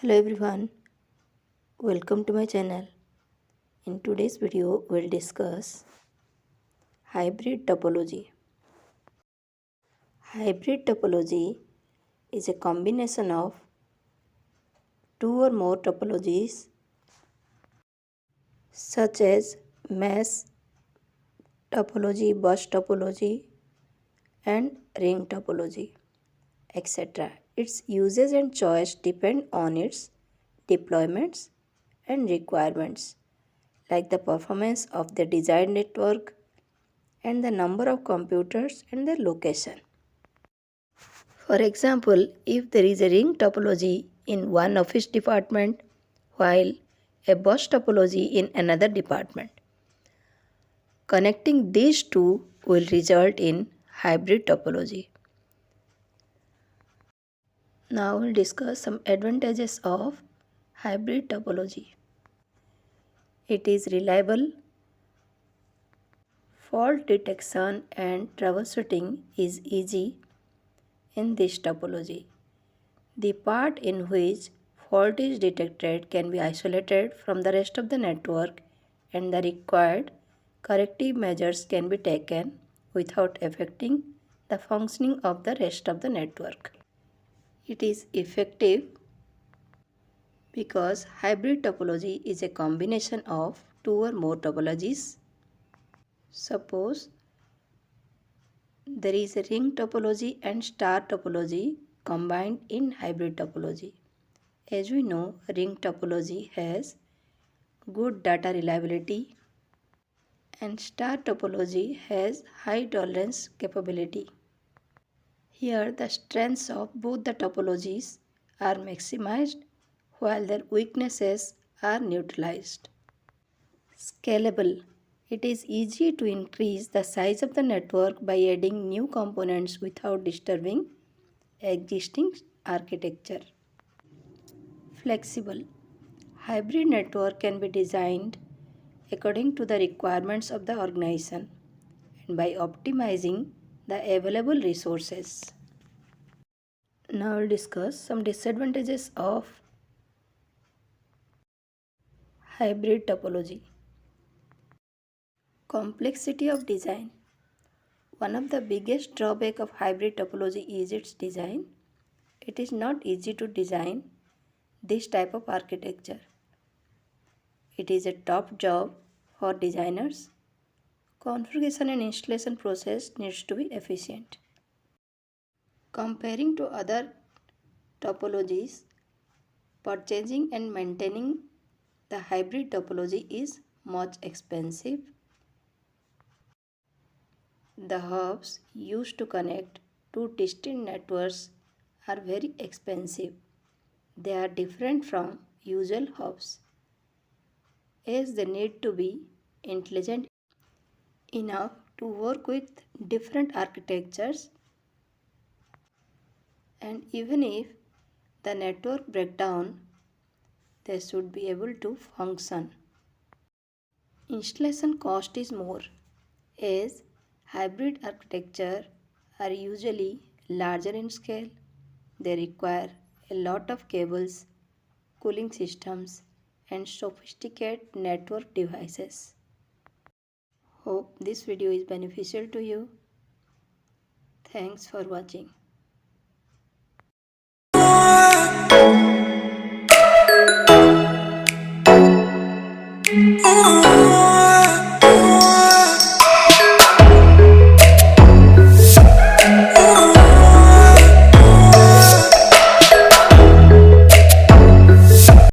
Hello everyone, welcome to my channel. In today's video, we'll discuss hybrid topology. Hybrid topology is a combination of two or more topologies such as mesh topology, bus topology, and ring topology, etc. Its uses and choice depend on its deployments and requirements, like the performance of the desired network and the number of computers and their location. For example, if there is a ring topology in one office department while a bus topology in another department, connecting these two will result in hybrid topology. Now we'll discuss some advantages of hybrid topology. It is reliable. Fault detection and troubleshooting is easy in this topology. The part in which fault is detected can be isolated from the rest of the network and the required corrective measures can be taken without affecting the functioning of the rest of the network. It is effective because hybrid topology is a combination of two or more topologies. Suppose there is a ring topology and star topology combined in hybrid topology. As we know, ring topology has good data reliability and star topology has high tolerance capability. Here the strengths of both the topologies are maximized while their weaknesses are neutralized. Scalable. It is easy to increase the size of the network by adding new components without disturbing existing architecture. Flexible. Hybrid network can be designed according to the requirements of the organization and by optimizing the available resources. Now we'll discuss some disadvantages of hybrid topology. Complexity of design. One of the biggest drawbacks of hybrid topology is its design. It is not easy to design this type of architecture. It is a top job for designers. Configuration and installation process needs to be efficient. Comparing to other topologies, purchasing and maintaining the hybrid topology is much expensive. The hubs used to connect two distinct networks are very expensive. They are different from usual hubs, as they need to be intelligent enough to work with different architectures, and even if the network breaks down, they should be able to function. Installation cost is more, as hybrid architecture are usually larger in scale. They require a lot of cables, cooling systems, and sophisticated network devices. Hope this video is beneficial to you. Thanks for watching. Oh